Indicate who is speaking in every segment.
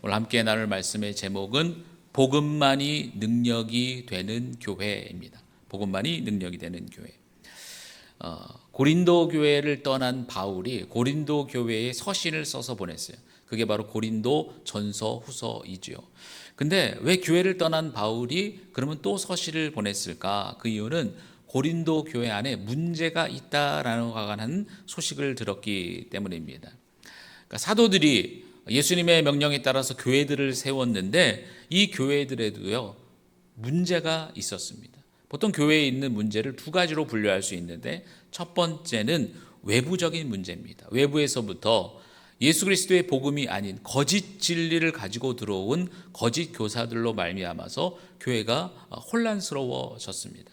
Speaker 1: 오늘 함께 나눌 말씀의 제목은 복음만이 능력이 되는 교회입니다. 복음만이 능력이 되는 교회. 고린도 교회를 떠난 바울이 고린도 교회에 서신을 써서 보냈어요. 그게 바로 고린도 전서 후서이지요. 근데 왜 교회를 떠난 바울이 그러면 또 서신을 보냈을까? 그 이유는 고린도 교회 안에 문제가 있다라는 것과 관한 소식을 들었기 때문입니다. 그러니까 사도들이 예수님의 명령에 따라서 교회들을 세웠는데 이 교회들에도요 문제가 있었습니다. 보통 교회에 있는 문제를 두 가지로 분류할 수 있는데 첫 번째는 외부적인 문제입니다. 외부에서부터 예수 그리스도의 복음이 아닌 거짓 진리를 가지고 들어온 거짓 교사들로 말미암아서 교회가 혼란스러워졌습니다.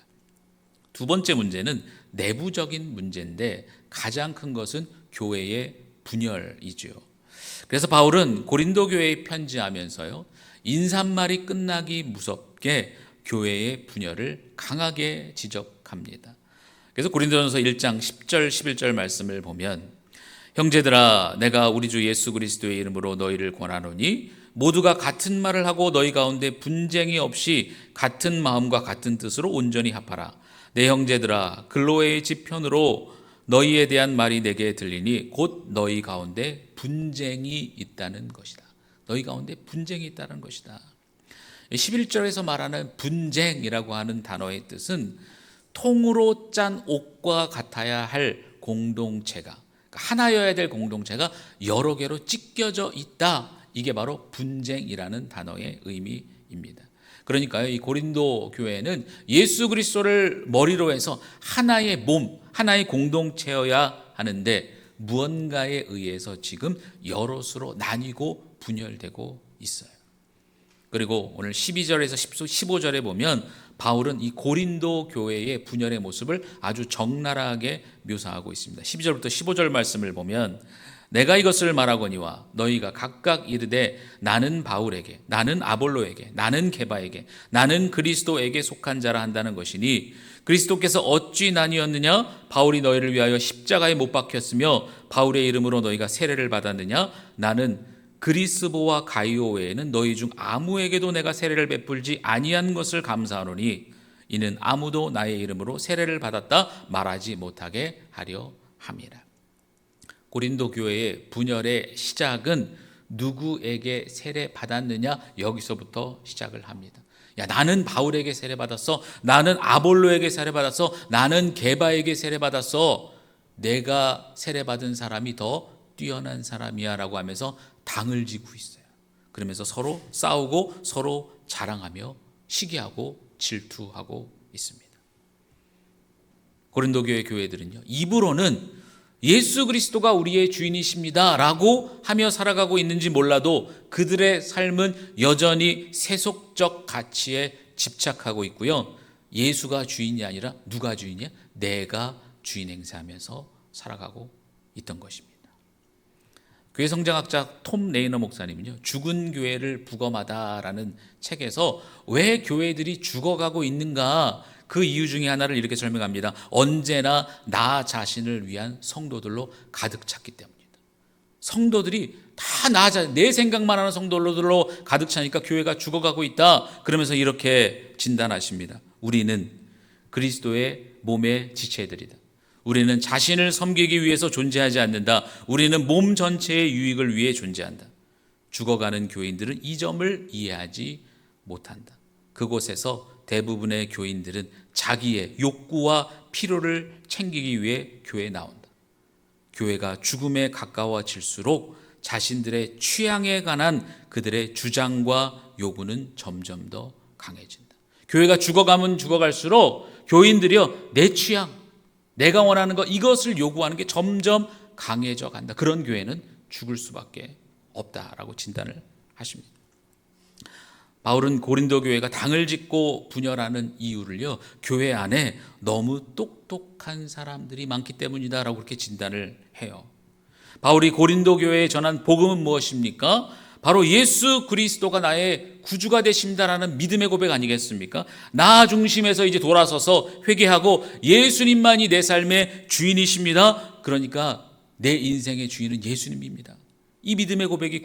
Speaker 1: 두 번째 문제는 내부적인 문제인데 가장 큰 것은 교회의 분열이지요. 그래서 바울은 고린도 교회에 편지하면서요 인사말이 끝나기 무섭게 교회의 분열을 강하게 지적합니다. 그래서 고린도전서 1장 10절 11절 말씀을 보면 형제들아 내가 우리 주 예수 그리스도의 이름으로 너희를 권하노니 모두가 같은 말을 하고 너희 가운데 분쟁이 없이 같은 마음과 같은 뜻으로 온전히 합하라. 내 형제들아 글로의 지편으로 너희에 대한 말이 내게 들리니 곧 너희 가운데 분쟁이 있다는 것이다. 너희 가운데 분쟁이 있다는 것이다. 11절에서 말하는 분쟁이라고 하는 단어의 뜻은 통으로 짠 옷과 같아야 할 공동체가, 하나여야 될 공동체가 여러 개로 찢겨져 있다. 이게 바로 분쟁이라는 단어의 의미입니다. 그러니까요, 이 고린도 교회는 예수 그리스도를 머리로 해서 하나의 몸, 하나의 공동체여야 하는데 무언가에 의해서 지금 여럿으로 나뉘고 분열되고 있어요. 그리고 오늘 12절에서 15절에 보면 바울은 이 고린도 교회의 분열의 모습을 아주 적나라하게 묘사하고 있습니다. 12절부터 15절 말씀을 보면 내가 이것을 말하거니와 너희가 각각 이르되 나는 바울에게, 나는 아볼로에게, 나는 게바에게, 나는 그리스도에게 속한 자라 한다는 것이니 그리스도께서 어찌 나뉘었느냐? 바울이 너희를 위하여 십자가에 못 박혔으며 바울의 이름으로 너희가 세례를 받았느냐? 나는 그리스보와 가이오 외에는 너희 중 아무에게도 내가 세례를 베풀지 아니한 것을 감사하노니 이는 아무도 나의 이름으로 세례를 받았다 말하지 못하게 하려 함이라. 고린도 교회의 분열의 시작은 누구에게 세례 받았느냐 여기서부터 시작을 합니다. 야, 나는 바울에게 세례 받았어. 나는 아볼로에게 세례 받았어. 나는 게바에게 세례 받았어. 내가 세례 받은 사람이 더 뛰어난 사람이야 라고 하면서 당을 지고 있어요. 그러면서 서로 싸우고 서로 자랑하며 시기하고 질투하고 있습니다. 고린도 교회 교회들은요 입으로는 예수 그리스도가 우리의 주인이십니다 라고 하며 살아가고 있는지 몰라도 그들의 삶은 여전히 세속적 가치에 집착하고 있고요. 예수가 주인이 아니라 누가 주인이야? 내가 주인 행세하면서 살아가고 있던 것입니다. 교회 성장학자 톰 레이너 목사님은요 죽은 교회를 부검하다라는 책에서 왜 교회들이 죽어가고 있는가 그 이유 중에 하나를 이렇게 설명합니다. 언제나 나 자신을 위한 성도들로 가득 찼기 때문이다. 성도들이 다 내 생각만 하는 성도들로 가득 차니까 교회가 죽어가고 있다. 그러면서 이렇게 진단하십니다. 우리는 그리스도의 몸의 지체들이다. 우리는 자신을 섬기기 위해서 존재하지 않는다. 우리는 몸 전체의 유익을 위해 존재한다. 죽어가는 교인들은 이 점을 이해하지 못한다. 그곳에서 대부분의 교인들은 자기의 욕구와 필요를 챙기기 위해 교회에 나온다. 교회가 죽음에 가까워질수록 자신들의 취향에 관한 그들의 주장과 요구는 점점 더 강해진다. 교회가 죽어가면 죽어갈수록 교인들이요 내 취향, 내가 원하는 것 이것을 요구하는 게 점점 강해져 간다. 그런 교회는 죽을 수밖에 없다라고 진단을 하십니다. 바울은 고린도 교회가 당을 짓고 분열하는 이유를요 교회 안에 너무 똑똑한 사람들이 많기 때문이다라고 그렇게 진단을 해요. 바울이 고린도 교회에 전한 복음은 무엇입니까? 바로 예수 그리스도가 나의 구주가 되신다라는 믿음의 고백 아니겠습니까? 나 중심에서 이제 돌아서서 회개하고 예수님만이 내 삶의 주인이십니다. 그러니까 내 인생의 주인은 예수님입니다. 이 믿음의 고백이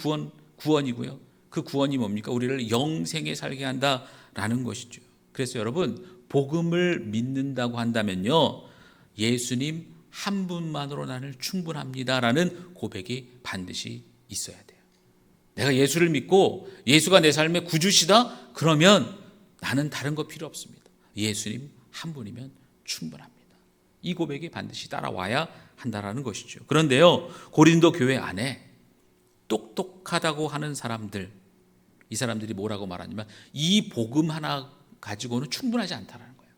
Speaker 1: 구원이고요. 그 구원이 뭡니까? 우리를 영생에 살게 한다라는 것이죠. 그래서 여러분, 복음을 믿는다고 한다면요, 예수님 한 분만으로 나는 충분합니다라는 고백이 반드시 있어야 돼요. 내가 예수를 믿고 예수가 내 삶의 구주시다? 그러면 나는 다른 거 필요 없습니다. 예수님 한 분이면 충분합니다. 이 고백이 반드시 따라와야 한다라는 것이죠. 그런데요, 고린도 교회 안에 똑똑하다고 하는 사람들, 이 사람들이 뭐라고 말하냐면 이 복음 하나 가지고는 충분하지 않다라는 거예요.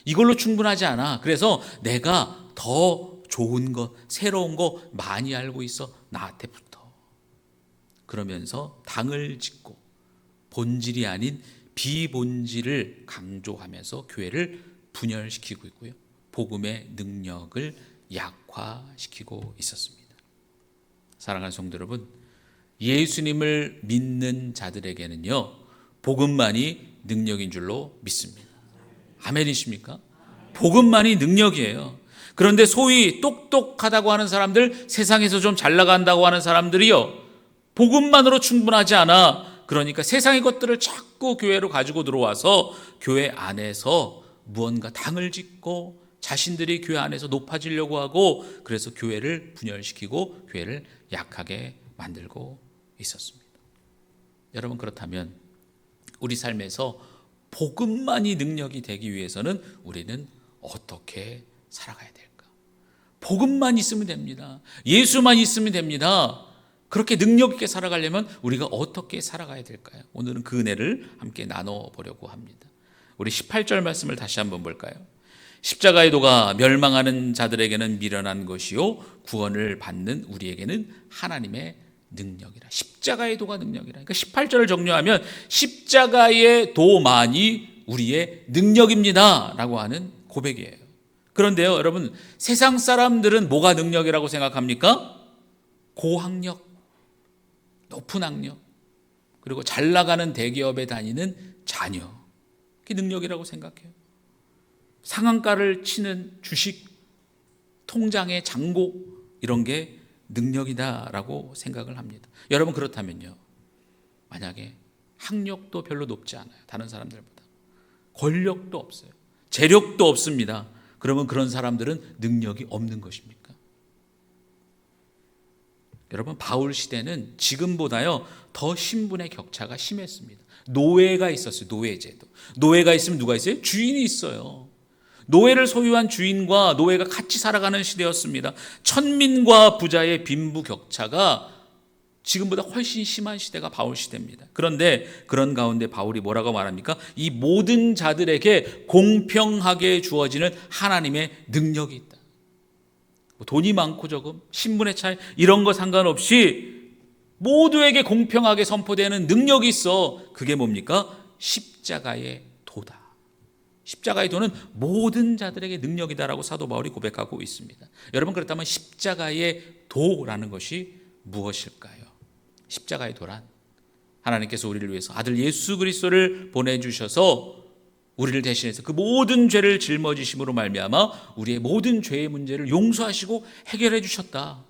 Speaker 1: 이걸로 충분하지 않아. 그래서 내가 더 좋은 것, 새로운 거 많이 알고 있어. 나한테 붙어. 그러면서 당을 짓고 본질이 아닌 비본질을 강조하면서 교회를 분열시키고 있고요, 복음의 능력을 약화시키고 있었습니다. 사랑하는 성도 여러분, 예수님을 믿는 자들에게는요, 복음만이 능력인 줄로 믿습니다. 아멘이십니까? 복음만이 능력이에요. 그런데 소위 똑똑하다고 하는 사람들, 세상에서 좀 잘 나간다고 하는 사람들이요, 복음만으로 충분하지 않아. 그러니까 세상의 것들을 자꾸 교회로 가지고 들어와서 교회 안에서 무언가 당을 짓고 자신들이 교회 안에서 높아지려고 하고, 그래서 교회를 분열시키고 교회를 약하게 만들고 있었습니다. 여러분, 그렇다면 우리 삶에서 복음만이 능력이 되기 위해서는 우리는 어떻게 살아가야 될까? 복음만 있으면 됩니다. 예수만 있으면 됩니다. 그렇게 능력 있게 살아가려면 우리가 어떻게 살아가야 될까요? 오늘은 그 은혜를 함께 나눠보려고 합니다. 우리 18절 말씀을 다시 한번 볼까요? 십자가의 도가 멸망하는 자들에게는 미련한 것이요 구원을 받는 우리에게는 하나님의 능력이라. 십자가의 도가 능력이라. 그러니까 18절을 정리하면 십자가의 도만이 우리의 능력입니다 라고 하는 고백이에요. 그런데요, 여러분, 세상 사람들은 뭐가 능력이라고 생각합니까? 고학력, 높은 학력, 그리고 잘 나가는 대기업에 다니는 자녀, 그게 능력이라고 생각해요. 상한가를 치는 주식, 통장의 잔고, 이런 게 능력이다라고 생각을 합니다. 여러분, 그렇다면요, 만약에 학력도 별로 높지 않아요, 다른 사람들보다, 권력도 없어요, 재력도 없습니다. 그러면 그런 사람들은 능력이 없는 것입니까? 여러분, 바울 시대는 지금보다요 더 신분의 격차가 심했습니다. 노예가 있었어요. 노예제도. 노예가 있으면 누가 있어요? 주인이 있어요. 노예를 소유한 주인과 노예가 같이 살아가는 시대였습니다. 천민과 부자의 빈부격차가 지금보다 훨씬 심한 시대가 바울 시대입니다. 그런데 그런 가운데 바울이 뭐라고 말합니까? 이 모든 자들에게 공평하게 주어지는 하나님의 능력이 있다. 돈이 많고 적음, 신분의 차이, 이런 거 상관없이 모두에게 공평하게 선포되는 능력이 있어. 그게 뭡니까? 십자가의 도다. 십자가의 도는 모든 자들에게 능력이다라고 사도 바울이 고백하고 있습니다. 여러분, 그렇다면 십자가의 도라는 것이 무엇일까요? 십자가의 도란, 하나님께서 우리를 위해서 아들 예수 그리스도를 보내주셔서 우리를 대신해서 그 모든 죄를 짊어지심으로 말미암아 우리의 모든 죄의 문제를 용서하시고 해결해 주셨다.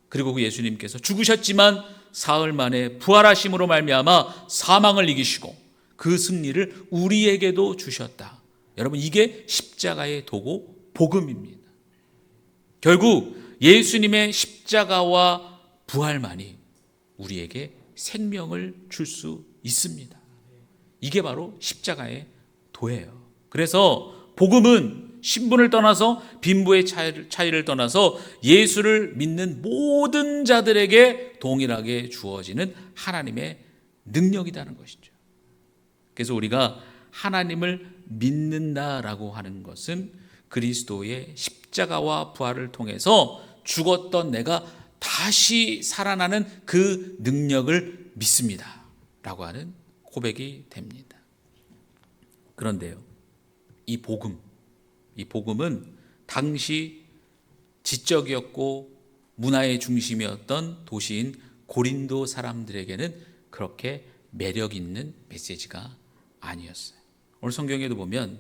Speaker 1: 그리고 그 예수님께서 죽으셨지만 사흘 만에 부활하심으로 말미암아 사망을 이기시고 그 승리를 우리에게도 주셨다. 여러분, 이게 십자가의 도고 복음입니다. 결국 예수님의 십자가와 부활만이 우리에게 생명을 줄 수 있습니다. 이게 바로 십자가의 도예요. 그래서 복음은 신분을 떠나서, 빈부의 차이를 떠나서 예수를 믿는 모든 자들에게 동일하게 주어지는 하나님의 능력이라는 것이죠. 그래서 우리가 하나님을 믿는다라고 하는 것은 그리스도의 십자가와 부활을 통해서 죽었던 내가 다시 살아나는 그 능력을 믿습니다 라고 하는 고백이 됩니다. 그런데요, 이 복음은 당시 지적이었고 문화의 중심이었던 도시인 고린도 사람들에게는 그렇게 매력 있는 메시지가 아니었어요. 오늘 성경에도 보면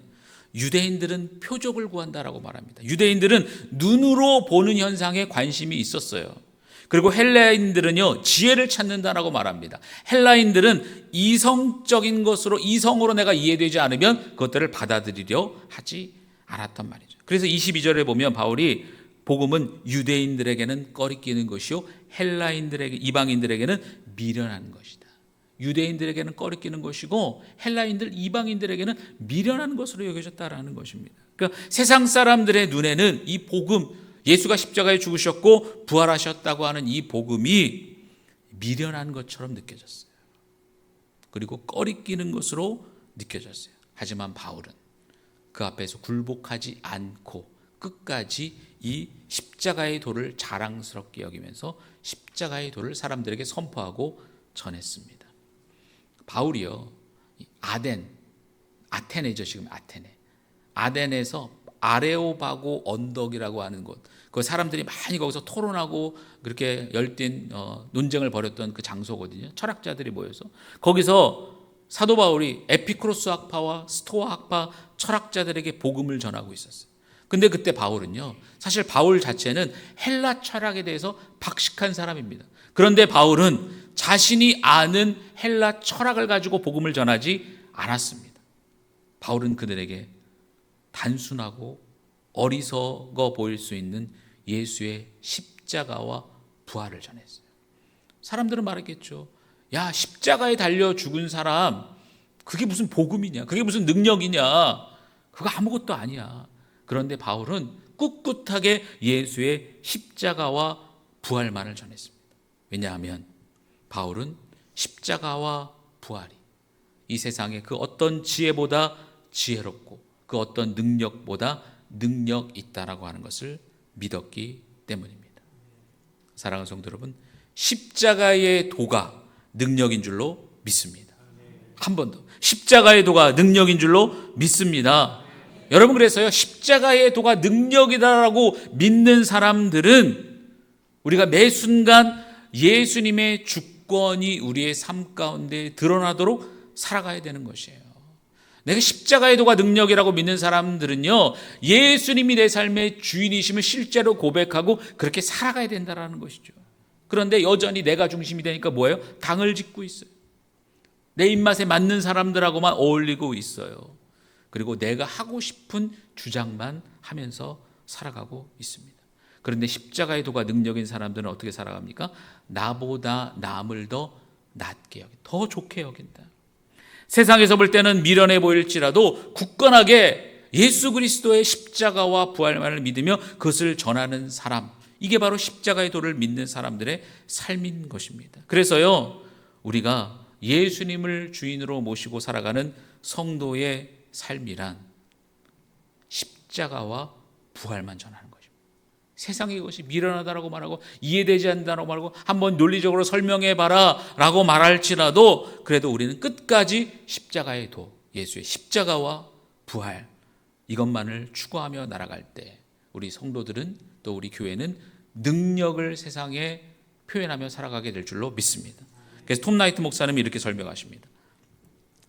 Speaker 1: 유대인들은 표적을 구한다라고 말합니다. 유대인들은 눈으로 보는 현상에 관심이 있었어요. 그리고 헬라인들은요, 지혜를 찾는다라고 말합니다. 헬라인들은 이성적인 것으로, 이성으로 내가 이해되지 않으면 그것들을 받아들이려 하지 않았단 말이죠. 그래서 22절에 보면 바울이 복음은 유대인들에게는 꺼리끼는 것이요 헬라인들에게, 이방인들에게는 미련한 것이다. 유대인들에게는 꺼리끼는 것이고 헬라인들, 이방인들에게는 미련한 것으로 여겨졌다라는 것입니다. 그러니까 세상 사람들의 눈에는 이 복음, 예수가 십자가에 죽으셨고 부활하셨다고 하는 이 복음이 미련한 것처럼 느껴졌어요. 그리고 꺼리끼는 것으로 느껴졌어요. 하지만 바울은 그 앞에서 굴복하지 않고 끝까지 이 십자가의 도를 자랑스럽게 여기면서 십자가의 도를 사람들에게 선포하고 전했습니다. 바울이요, 아테네죠, 지금 아덴에서 아레오바고 언덕이라고 하는 곳, 그 사람들이 많이 거기서 토론하고 그렇게 열띤 논쟁을 벌였던 그 장소거든요. 철학자들이 모여서 거기서 사도 바울이 에피쿠로스 학파와 스토아 학파 철학자들에게 복음을 전하고 있었어요. 근데 그때 바울은요, 사실 바울 자체는 헬라 철학에 대해서 박식한 사람입니다. 그런데 바울은 자신이 아는 헬라 철학을 가지고 복음을 전하지 않았습니다. 바울은 그들에게 단순하고 어리석어 보일 수 있는 예수의 십자가와 부활을 전했어요. 사람들은 말했겠죠. 야, 십자가에 달려 죽은 사람, 그게 무슨 복음이냐, 그게 무슨 능력이냐, 그거 아무것도 아니야. 그런데 바울은 꿋꿋하게 예수의 십자가와 부활만을 전했습니다. 왜냐하면 바울은 십자가와 부활이 이 세상의 그 어떤 지혜보다 지혜롭고 그 어떤 능력보다 능력 있다라고 하는 것을 믿었기 때문입니다. 사랑하는 성도 여러분, 십자가의 도가 능력인 줄로 믿습니다. 한 번 더, 십자가의 도가 능력인 줄로 믿습니다. 여러분, 그래서요, 십자가의 도가 능력이다라고 믿는 사람들은 우리가 매 순간 예수님의 주권이 우리의 삶 가운데 드러나도록 살아가야 되는 것이에요. 내가 십자가의 도가 능력이라고 믿는 사람들은요, 예수님이 내 삶의 주인이심을 실제로 고백하고 그렇게 살아가야 된다는 것이죠. 그런데 여전히 내가 중심이 되니까 뭐예요? 당을 짓고 있어요. 내 입맛에 맞는 사람들하고만 어울리고 있어요. 그리고 내가 하고 싶은 주장만 하면서 살아가고 있습니다. 그런데 십자가의 도가 능력인 사람들은 어떻게 살아갑니까? 나보다 남을 더 낮게 여긴다, 더 좋게 여긴다. 세상에서 볼 때는 미련해 보일지라도 굳건하게 예수 그리스도의 십자가와 부활만을 믿으며 그것을 전하는 사람, 이게 바로 십자가의 도를 믿는 사람들의 삶인 것입니다. 그래서요, 우리가 예수님을 주인으로 모시고 살아가는 성도의 삶이란 십자가와 부활만 전하는 것입니다. 세상에 이것이 미련하다라고 말하고 이해되지 않는다라고 말하고 한번 논리적으로 설명해 봐라 라고 말할지라도 그래도 우리는 끝까지 십자가의 도, 예수의 십자가와 부활, 이것만을 추구하며 날아갈 때 우리 성도들은, 또 우리 교회는 능력을 세상에 표현하며 살아가게 될 줄로 믿습니다. 그래서 톰 라이트 목사님이 이렇게 설명하십니다.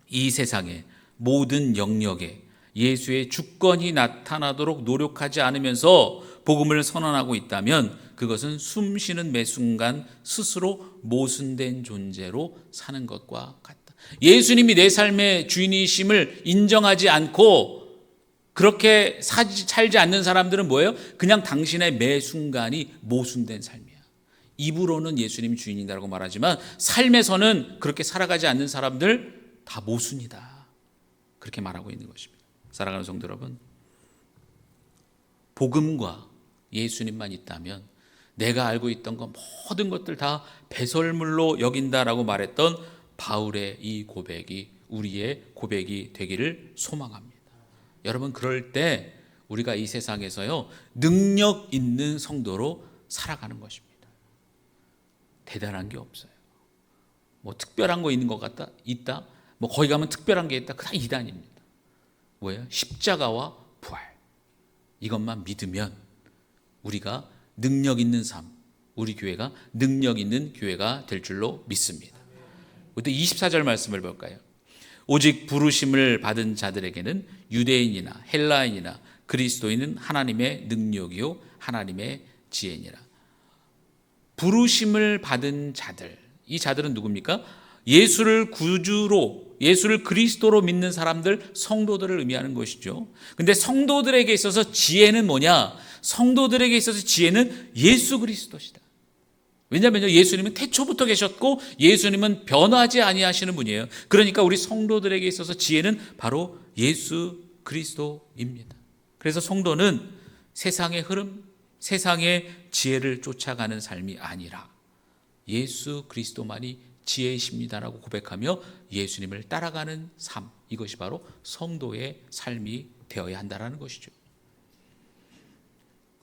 Speaker 1: 이 세상의 모든 영역에 예수의 주권이 나타나도록 노력하지 않으면서 복음을 선언하고 있다면 그것은 숨 쉬는 매 순간 스스로 모순된 존재로 사는 것과 같다. 예수님이 내 삶의 주인이심을 인정하지 않고 그렇게 살지 않는 사람들은 뭐예요? 그냥 당신의 매 순간이 모순된 삶이야. 입으로는 예수님이 주인이라고 말하지만 삶에서는 그렇게 살아가지 않는 사람들 다 모순이다, 그렇게 말하고 있는 것입니다. 사랑하는 성도 여러분, 복음과 예수님만 있다면 내가 알고 있던 것 모든 것들 다 배설물로 여긴다라고 말했던 바울의 이 고백이 우리의 고백이 되기를 소망합니다. 여러분, 그럴 때 우리가 이 세상에서요, 능력 있는 성도로 살아가는 것입니다. 대단한 게 없어요. 뭐 특별한 거 있는 것 같다? 있다? 뭐 거기 가면 특별한 게 있다? 다 이단입니다. 뭐예요? 십자가와 부활, 이것만 믿으면 우리가 능력 있는 삶, 우리 교회가 능력 있는 교회가 될 줄로 믿습니다. 그때 24절 말씀을 볼까요? 오직 부르심을 받은 자들에게는 유대인이나 부르심을 받은 자들, 이 자들은 누굽니까? 예수를 구주로, 예수를 그리스도로 믿는 사람들, 성도들을 의미하는 것이죠. 근데 성도들에게 있어서 지혜는 뭐냐? 성도들에게 있어서 지혜는 예수 그리스도시다. 왜냐하면 예수님은 태초부터 계셨고 예수님은 변하지 아니하시는 분이에요. 그러니까 우리 성도들에게 있어서 지혜는 바로 예수 그리스도입니다. 그래서 성도는 세상의 흐름, 세상의 지혜를 쫓아가는 삶이 아니라 예수 그리스도만이 지혜이십니다라고 고백하며 예수님을 따라가는 삶, 이것이 바로 성도의 삶이 되어야 한다는 것이죠.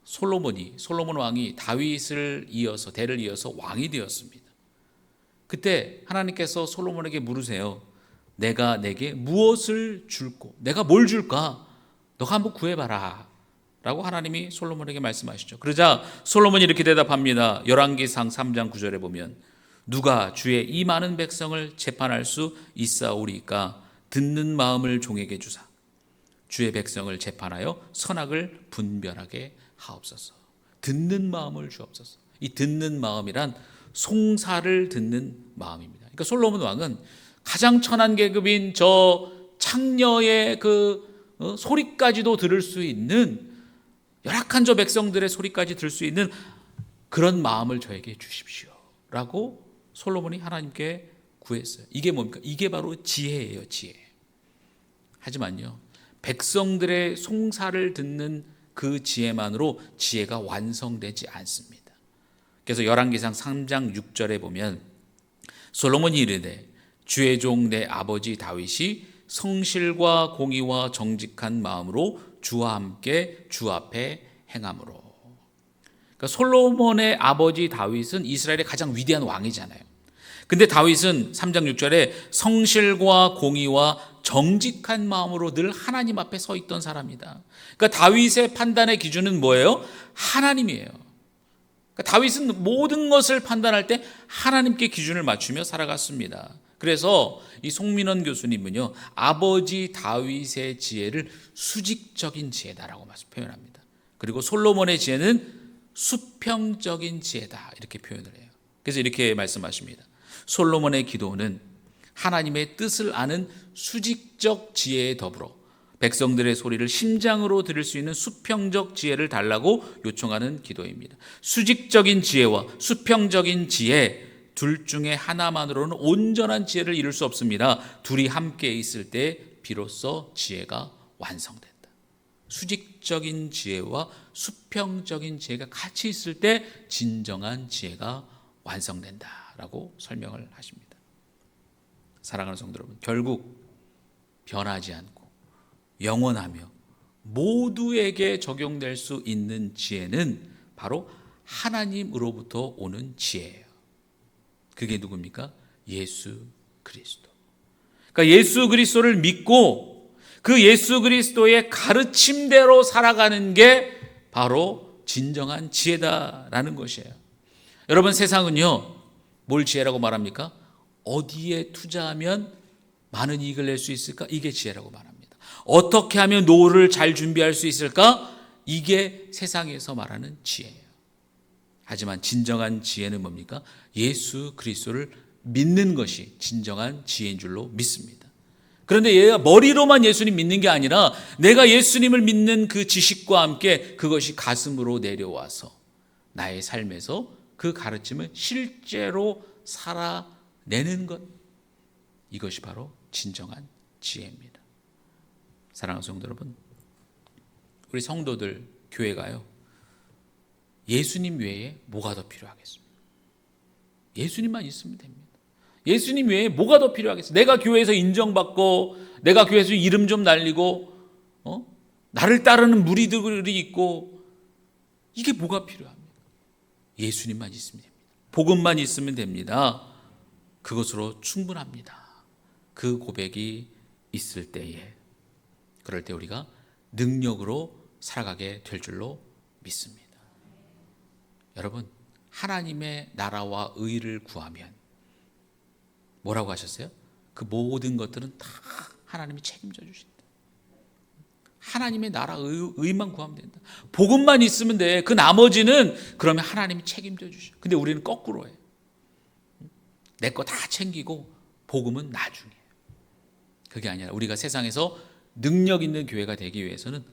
Speaker 1: 솔로몬 왕이 다윗을 이어서, 대를 이어서 왕이 되었습니다. 그때 하나님께서 솔로몬에게 물으세요. 내가 내게 무엇을 줄꼬? 내가 뭘 줄까? 너가 한번 구해봐라 라고 하나님이 솔로몬에게 말씀하시죠. 그러자 솔로몬이 이렇게 대답합니다. 열왕기상 3장 9절에 보면 누가 주의 이 많은 백성을 재판할 수 있사오리까? 듣는 마음을 종에게 주사 주의 백성을 재판하여 선악을 분별하게 하옵소서. 듣는 마음을 주옵소서. 이 듣는 마음이란 송사를 듣는 마음입니다. 그러니까 솔로몬 왕은 가장 천한 계급인 저 창녀의 그 소리까지도 들을 수 있는, 열악한 저 백성들의 소리까지 들을 수 있는 그런 마음을 저에게 주십시오 라고 솔로몬이 하나님께 구했어요. 이게 뭡니까? 이게 바로 지혜예요, 지혜. 하지만요, 백성들의 송사를 듣는 그 지혜만으로 지혜가 완성되지 않습니다. 그래서 열왕기상 3장 6절에 보면 솔로몬이 이르되 주의 종 내 아버지 다윗이 성실과 공의와 정직한 마음으로 주와 함께 주 앞에 행함으로. 그러니까 솔로몬의 아버지 다윗은 이스라엘의 가장 위대한 왕이잖아요. 근데 다윗은 3장 6절에 성실과 공의와 정직한 마음으로 늘 하나님 앞에 서 있던 사람이다. 그러니까 다윗의 판단의 기준은 뭐예요? 하나님이에요. 그러니까 다윗은 모든 것을 판단할 때 하나님께 기준을 맞추며 살아갔습니다. 그래서 이 송민원 교수님은요, 아버지 다윗의 지혜를 수직적인 지혜다라고 표현합니다. 그리고 솔로몬의 지혜는 수평적인 지혜다 이렇게 표현을 해요. 그래서 이렇게 말씀하십니다. 솔로몬의 기도는 하나님의 뜻을 아는 수직적 지혜에 더불어 백성들의 소리를 심장으로 들을 수 있는 수평적 지혜를 달라고 요청하는 기도입니다. 수직적인 지혜와 수평적인 지혜, 둘 중에 하나만으로는 온전한 지혜를 이룰 수 없습니다. 둘이 함께 있을 때 비로소 지혜가 완성된다. 수직적인 지혜와 수평적인 지혜가 같이 있을 때 진정한 지혜가 완성된다라고 설명을 하십니다. 사랑하는 성도 여러분, 결국 변하지 않고 영원하며 모두에게 적용될 수 있는 지혜는 바로 하나님으로부터 오는 지혜예요. 그게 누굽니까? 예수 그리스도. 그러니까 예수 그리스도를 믿고 그 예수 그리스도의 가르침대로 살아가는 게 바로 진정한 지혜다라는 것이에요. 여러분, 세상은요, 뭘 지혜라고 말합니까? 어디에 투자하면 많은 이익을 낼 수 있을까? 이게 지혜라고 말합니다. 어떻게 하면 노후를 잘 준비할 수 있을까? 이게 세상에서 말하는 지혜예요. 하지만 진정한 지혜는 뭡니까? 예수 그리스도를 믿는 것이 진정한 지혜인 줄로 믿습니다. 그런데 얘가 머리로만 예수님 믿는 게 아니라 내가 예수님을 믿는 그 지식과 함께 그것이 가슴으로 내려와서 나의 삶에서 그 가르침을 실제로 살아내는 것, 이것이 바로 진정한 지혜입니다. 사랑하는 성도 여러분, 우리 성도들, 교회가요, 예수님 외에 뭐가 더 필요하겠습니까? 예수님만 있으면 됩니다. 예수님 외에 뭐가 더 필요하겠어요? 내가 교회에서 인정받고 내가 교회에서 이름 좀 날리고 나를 따르는 무리들이 있고, 이게 뭐가 필요합니까? 예수님만 있으면 됩니다. 복음만 있으면 됩니다. 그것으로 충분합니다. 그 고백이 있을 때에, 그럴 때 우리가 능력으로 살아가게 될 줄로 믿습니다. 여러분, 하나님의 나라와 의를 구하면 뭐라고 하셨어요? 그 모든 것들은 다 하나님이 책임져 주신다. 하나님의 나라 의만 구하면 된다. 복음만 있으면 돼. 그 나머지는 그러면 하나님이 책임져 주셔. 근데 우리는 거꾸로 해. 내 거 다 챙기고 복음은 나중에. 그게 아니라 우리가 세상에서 능력 있는 교회가 되기 위해서는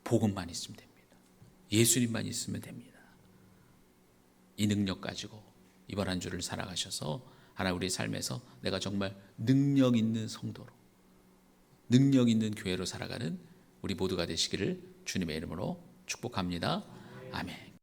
Speaker 1: 복음만 있으면 됩니다. 예수님만 있으면 됩니다. 이 능력 가지고 이번 한 주를 살아가셔서 하나님 우리의 삶에서 내가 정말 능력 있는 성도로, 능력 있는 교회로 살아가는 우리 모두가 되시기를 주님의 이름으로 축복합니다. 아멘.